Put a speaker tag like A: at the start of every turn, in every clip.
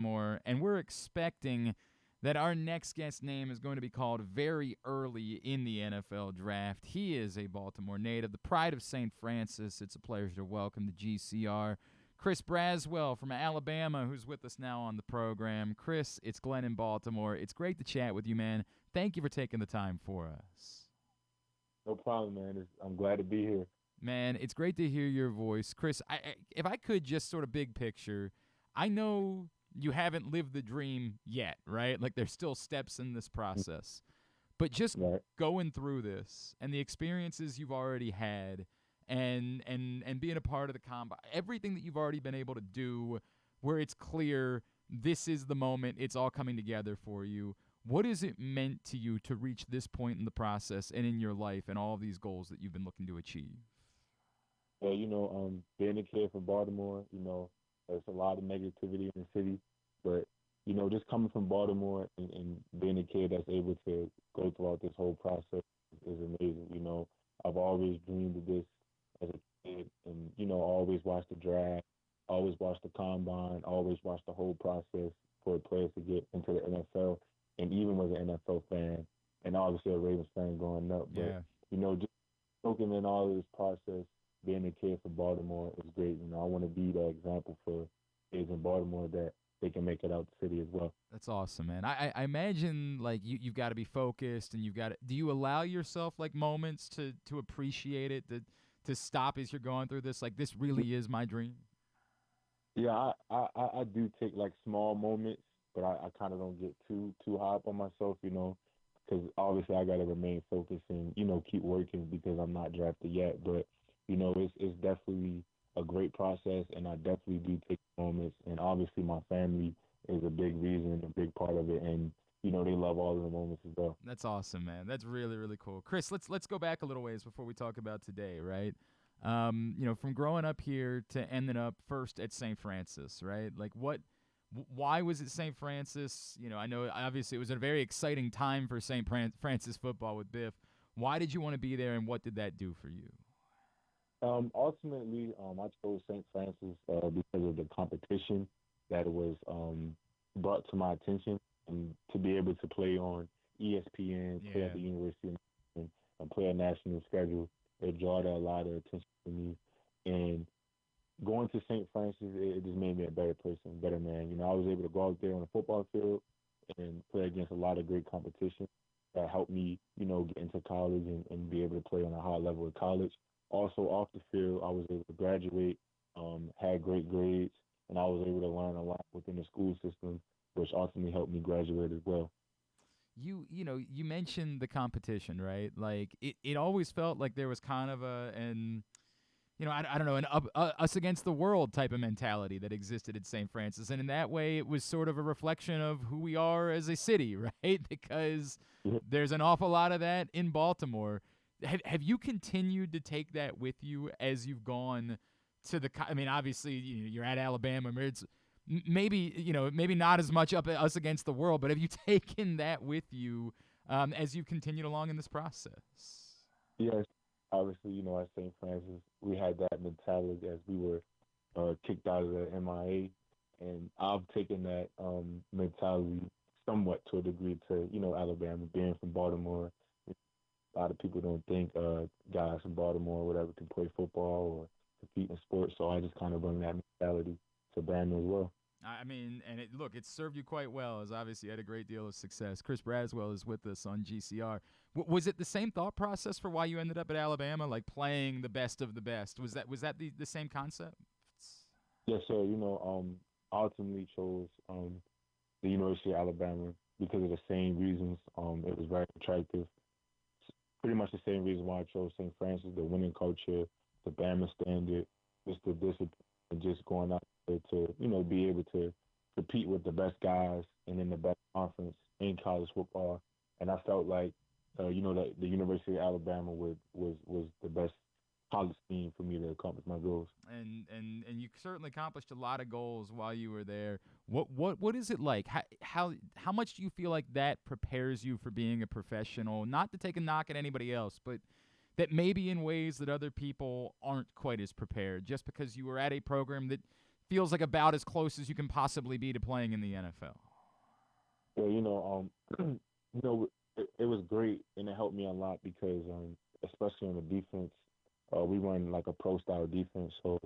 A: Baltimore, and we're expecting that our next guest name is going to be called very early in the NFL draft. He is a Baltimore native, the pride of St. Francis. It's a pleasure to welcome to GCR Chris Braswell from Alabama, who's with us now on the program. Chris, it's Glenn in Baltimore. It's great to chat with you, man. Thank you for taking the time for us.
B: No problem, man. I'm glad to be here.
A: Man, it's great to hear your voice. Chris, if I could just sort of big picture, I know you haven't lived the dream yet, right? Like there's still steps in this process. But just
B: Right.
A: going through this and the experiences you've already had and being a part of the combine, everything that you've already been able to do where it's clear this is the moment, it's all coming together for you. What has it meant to you to reach this point in the process and in your life and all of these goals that you've been looking to achieve?
B: Yeah, being a kid from Baltimore, there's a lot of negativity in the city, but just coming from Baltimore and being a kid that's able to go throughout this whole process is amazing. I've always dreamed of this as a kid, and always watched the draft, always watched the combine, always watched the whole process for players to get into the NFL, and even was an NFL fan, and obviously a Ravens fan growing up. But
A: Yeah.
B: just soaking in all of this process, being a kid from Baltimore is great. I want to be that example for kids in Baltimore that they can make it out the city as well.
A: That's awesome, man. I imagine like you've got to be focused and you've got to, do you allow yourself like moments to appreciate it, to stop as you're going through this? Like this really is my dream.
B: Yeah, I do take like small moments, but I kind of don't get too high up on myself, because obviously I got to remain focused and keep working because I'm not drafted yet. But it's definitely a great process, and I definitely do take moments. And obviously my family is a big reason, a big part of it, and they love all of the moments as well.
A: That's awesome, man. That's really really cool. Chris, let's go back a little ways before we talk about today, right? From growing up here to ending up first at St. Francis, right? Like why was it St. Francis? I know obviously it was a very exciting time for St. Francis football with Biff. Why did you want to be there, and what did that do for you?
B: Ultimately, I chose St. Francis because of the competition that was brought to my attention, and to be able to play on ESPN, play at
A: Yeah.
B: the University of Michigan, and play a national schedule. It drawed a lot of attention to me, and going to St. Francis, it just made me a better person, better man. I was able to go out there on the football field and play against a lot of great competition that helped me, get into college and be able to play on a high level at college. Also off the field, I was able to graduate, had great grades, and I was able to learn a lot within the school system, which ultimately helped me graduate as well.
A: You mentioned the competition, right? Like it always felt like there was kind of I don't know, an us against the world type of mentality that existed at St. Francis. And in that way, it was sort of a reflection of who we are as a city, right? Because there's an awful lot of that in Baltimore. Have you continued to take that with you as you've gone to I mean, obviously, you're at Alabama. It's maybe not as much up at us against the world, but have you taken that with you as you've continued along in this process?
B: Yes, obviously, at St. Francis, we had that mentality as we were kicked out of the MIA, and I've taken that mentality somewhat to a degree to Alabama, being from Baltimore. A lot of people don't think guys from Baltimore or whatever can play football or compete in sports, so I just kind of bring that mentality to Bama as well.
A: I mean, and look, it served you quite well, as obviously you had a great deal of success. Chris Braswell is with us on GCR. Was it the same thought process for why you ended up at Alabama, like playing the best of the best? Was that the same concept?
B: Yes, sir. Ultimately chose the University of Alabama because of the same reasons. It was very attractive. Pretty much the same reason why I chose St. Francis, the winning culture, the Bama standard, just the discipline, and just going out there to, be able to compete with the best guys and in the best conference in college football. And I felt like, that the University of Alabama was the best college team for me to accomplish my goals.
A: And you certainly accomplished a lot of goals while you were there. What is it like? How much do you feel like that prepares you for being a professional? Not to take a knock at anybody else, but that maybe in ways that other people aren't quite as prepared, just because you were at a program that feels like about as close as you can possibly be to playing in the NFL.
B: Yeah, you know, it was great and it helped me a lot because, especially on the defense, we run like a pro style defense, so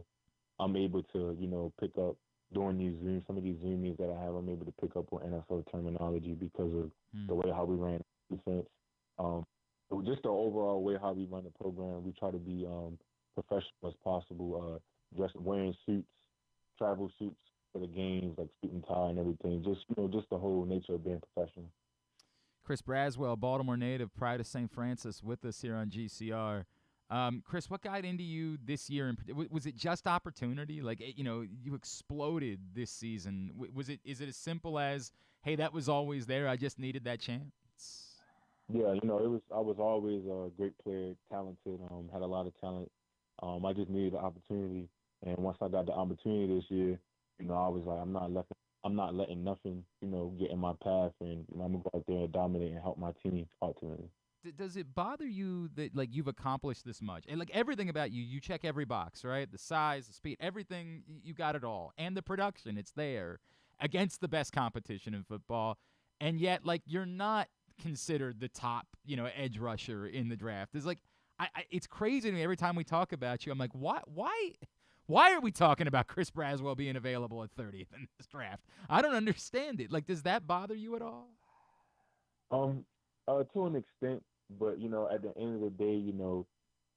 B: I'm able to, pick up during these Zooms, some of these Zoom meetings that I have, I'm able to pick up on NFL terminology because of
A: Hmm.
B: the way how we ran defense. Um, just the overall way how we run the program, we try to be professional as possible. Just wearing suits, travel suits for the games, like suit and tie and everything. Just just the whole nature of being professional.
A: Chris Braswell, Baltimore native, pride of St. Francis, with us here on GCR. Chris, what got into you this year? Was it just opportunity? Like, you exploded this season. Was it? Is it as simple as, hey, that was always there. I just needed that chance.
B: Yeah, it was. I was always a great player, talented. Had a lot of talent. I just needed the opportunity, and once I got the opportunity this year, I was like, I'm not letting nothing, get in my path, and I'm gonna go out there and dominate and help my team ultimately.
A: Does it bother you that like you've accomplished this much and like everything about you, you check every box, right? The size, the speed, everything, you got it all, and the production, it's there against the best competition in football, and yet like you're not considered the top, edge rusher in the draft. It's like it's crazy to me every time we talk about you. I'm like, why are we talking about Chris Braswell being available at 30th in this draft? I don't understand it. Like, does that bother you at all?
B: Um, to an extent, but at the end of the day,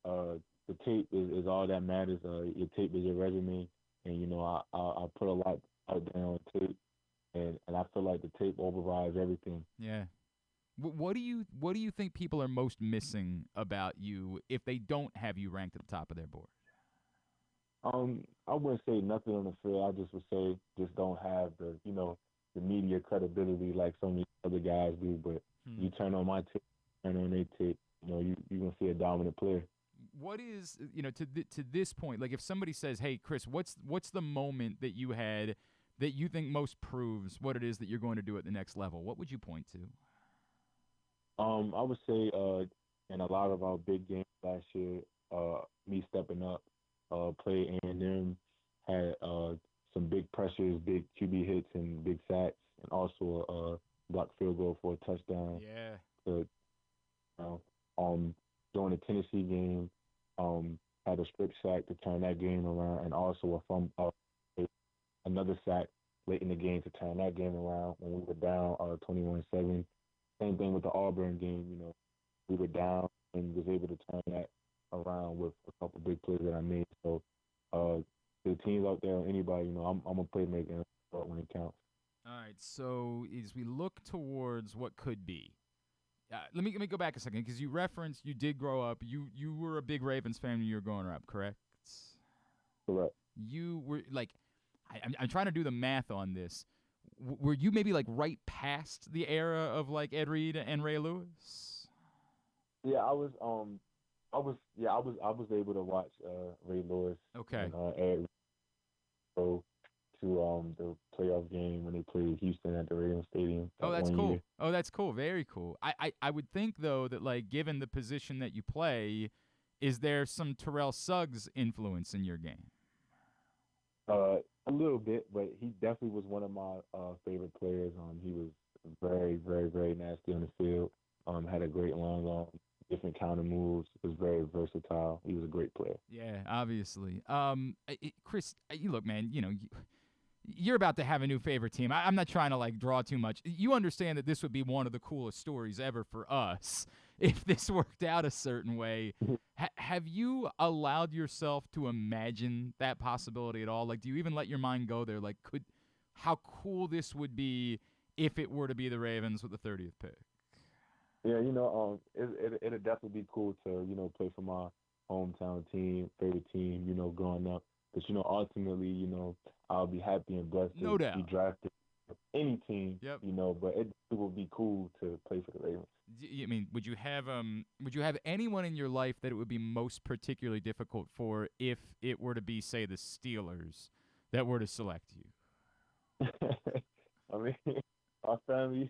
B: the tape is all that matters. Your tape is your resume, and I put a lot out there on tape, and I feel like the tape overrides everything.
A: Yeah. What do you think people are most missing about you if they don't have you ranked at the top of their board?
B: I wouldn't say nothing on the field. I just would say just don't have the media credibility like so many other guys do. But
A: Hmm.
B: you turn on my tape, turn on their tape, you gonna see a dominant player.
A: What is to this point? Like, if somebody says, "Hey, Chris, what's the moment that you had that you think most proves what it is that you're going to do at the next level?" What would you point to?
B: I would say in a lot of our big games last year, me stepping up, play A&M had some big pressures, big QB hits, and big sacks, and also a blocked field goal for a touchdown.
A: Yeah.
B: To, uh, during the Tennessee game, had a strip sack to turn that game around, and also another sack late in the game to turn that game around when we were down 21-7. Same thing with the Auburn game. We were down and was able to turn that around with a couple big plays that I made. So, uh, the teams out there, anybody, I'm a playmaker when it counts.
A: All right. So as we look towards what could be, let me go back a second because you referenced you did grow up. You were a big Ravens fan when you were growing up, correct?
B: Correct.
A: You were like, I'm trying to do the math on this. Were you maybe like right past the era of like Ed Reed and Ray Lewis?
B: Yeah, I was able to watch Ray Lewis
A: Okay.
B: and Ed go to the playoff game when they played Houston at the Ravens Stadium
A: Oh,
B: that
A: that's
B: one
A: cool.
B: year.
A: Oh, that's cool. Very cool. I would think though that like given the position that you play, is there some Terrell Suggs influence in your game?
B: A little bit, but he definitely was one of my favorite players. He was very, very, very nasty on the field. Had a great long arm, different counter moves. Was very versatile. He was a great player.
A: Yeah, obviously. Chris, you look, man. You're about to have a new favorite team. I'm not trying to like draw too much. You understand that this would be one of the coolest stories ever for us if this worked out a certain way. Have you allowed yourself to imagine that possibility at all? Like, do you even let your mind go there? Like, how cool this would be if it were to be the Ravens with the 30th pick?
B: Yeah, it'd definitely be cool to play for my hometown team, favorite team. Growing up, but ultimately, I'll be happy and blessed
A: No
B: to be
A: doubt.
B: drafted for any team.
A: Yep.
B: But it would be cool to play for the Ravens.
A: I mean, would you have anyone in your life that it would be most particularly difficult for if it were to be, say, the Steelers that were to select you?
B: I mean, our family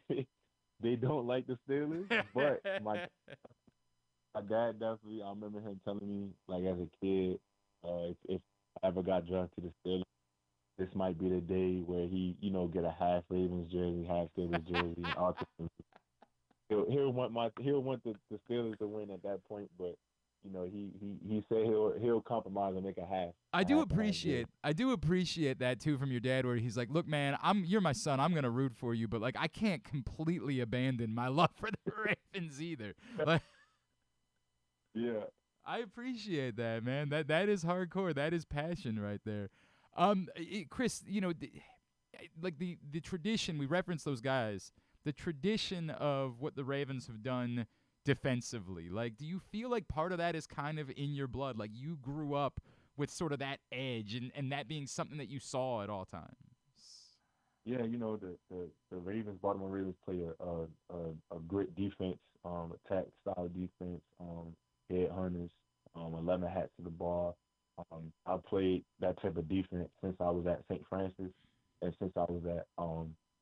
B: they don't like the Steelers, but my dad definitely. I remember him telling me like as a kid, if I ever got drafted to the Steelers, this might be the day where he, get a half Ravens jersey, half Steelers jersey, and ultimately he'll want the Steelers to win at that point, but he said he'll compromise and make
A: I
B: a
A: do
B: half and half jersey.
A: appreciate I do appreciate that too from your dad, where he's like, "Look, man, you're my son. I'm gonna root for you, but like I can't completely abandon my love for the Ravens either." Like,
B: Yeah.
A: I appreciate that, man. That is hardcore. That is passion right there. Chris, like the tradition, we reference those guys. The tradition of what the Ravens have done defensively. Like, do you feel like part of that is kind of in your blood? Like you grew up with sort of that edge and that being something that you saw at all times.
B: Yeah, the Ravens, Baltimore Ravens play a great defense, attack style defense, headhunters, 11 hats to the ball. I played that type of defense since I was at St. Francis and since I was at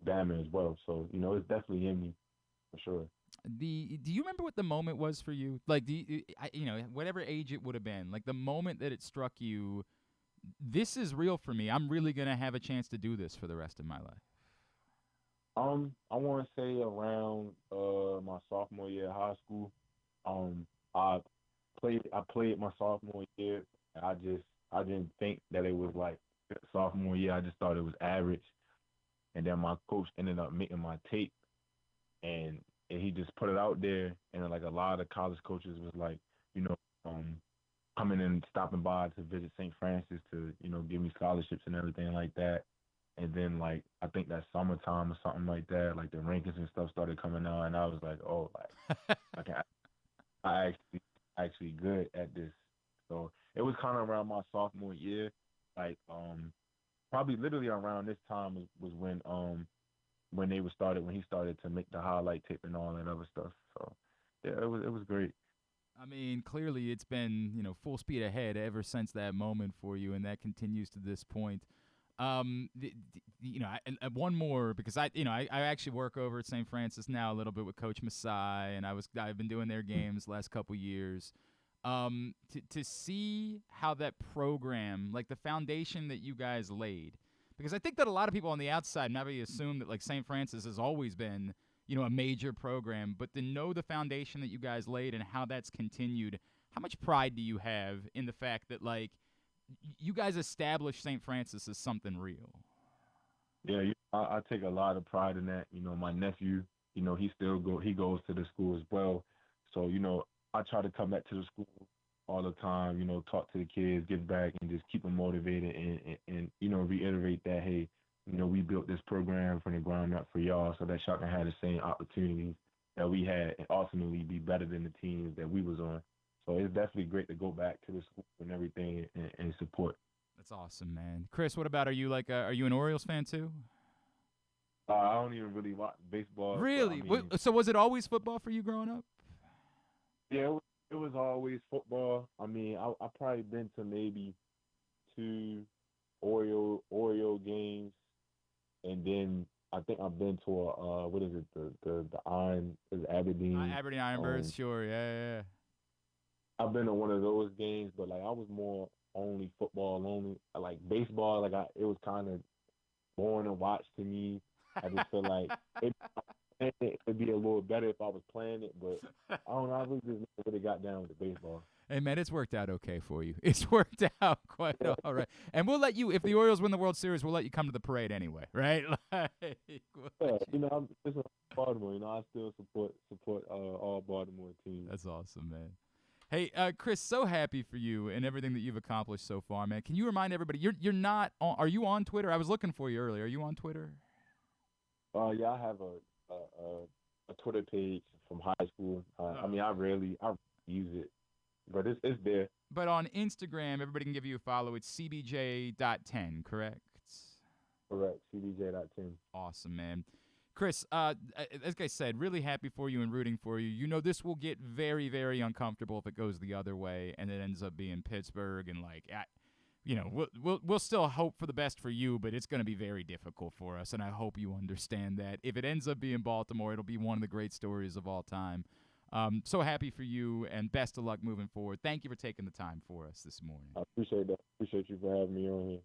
B: Bama as well. So it's definitely in me for sure.
A: Do you remember what the moment was for you? Like, whatever age it would have been, like the moment that it struck you, this is real for me. I'm really gonna have a chance to do this for the rest of my life.
B: I want to say around my sophomore year of high school. I I played my sophomore year. I didn't think that it was like sophomore year. I just thought it was average. And then my coach ended up making my tape, and he just put it out there. And then, like a lot of college coaches was like, you know, um, coming and stopping by to visit St. Francis to give me scholarships and everything like that. And then like I think that summertime or something like that, like the rankings and stuff started coming out, and I was like, oh, like I can I actually good at this. So it was kind of around my sophomore year, like probably literally around this time was when he started to make the highlight tape and all that other stuff. So yeah, it was great.
A: I mean, clearly it's been, full speed ahead ever since that moment for you, and that continues to this point. One more because I actually work over at St. Francis now a little bit with Coach Masai, and I've been doing their games last couple years. To see how that program, like the foundation that you guys laid, because I think that a lot of people on the outside maybe assume that like St. Francis has always been, a major program, but to know the foundation that you guys laid and how that's continued, how much pride do you have in the fact that like you guys established St. Francis as something real?
B: Yeah, I take a lot of pride in that. My nephew, he goes to the school as well. So I try to come back to the school all the time. Talk to the kids, give back, and just keep them motivated and reiterate that hey, we built this program from the ground up for y'all, so that y'all can have the same opportunities that we had, and ultimately be better than the teams that we was on. So it's definitely great to go back to the school and everything and support.
A: That's awesome, man. Chris, what about, are you an Orioles fan too?
B: I don't even really watch baseball, but I
A: Really?
B: mean,
A: So was it always football for you growing up?
B: yeah, it was always football. I mean, I probably been to maybe two Oreo games, and then I think I've been to a what is it the Iron is it Aberdeen.
A: Aberdeen Ironbirds,
B: Um,
A: sure, yeah.
B: I've been to one of those games, but like I was more only football only. Like baseball, like it was kind of boring to watch to me. I just feel like it'd be a little better if I was playing it, but I don't know. I really just never really got down with the baseball.
A: Hey, man, it's worked out okay for you. It's worked out quite all right. And we'll let you, if the Orioles win the World Series, we'll let you come to the parade anyway, right? Like, we'll
B: Yeah,
A: let you-
B: I'm just Baltimore. I still support all Baltimore teams.
A: That's awesome, man. Hey, Chris, so happy for you and everything that you've accomplished so far, man. Can you remind everybody, you're not on, are you on Twitter? I was looking for you earlier. Are you on Twitter?
B: Yeah, I have a Twitter page from high school. I mean, I use it, but it's there.
A: But on Instagram, everybody can give you a follow. It's cbj.10, correct?
B: Correct. CDJ.10.
A: Awesome, man. Chris, as I said, really happy for you and rooting for you. This will get very, very uncomfortable if it goes the other way and it ends up being Pittsburgh. And we'll still hope for the best for you, but it's going to be very difficult for us. And I hope you understand that. If it ends up being Baltimore, it'll be one of the great stories of all time. So happy for you and best of luck moving forward. Thank you for taking the time for us this morning.
B: I appreciate that. Appreciate you for having me on here.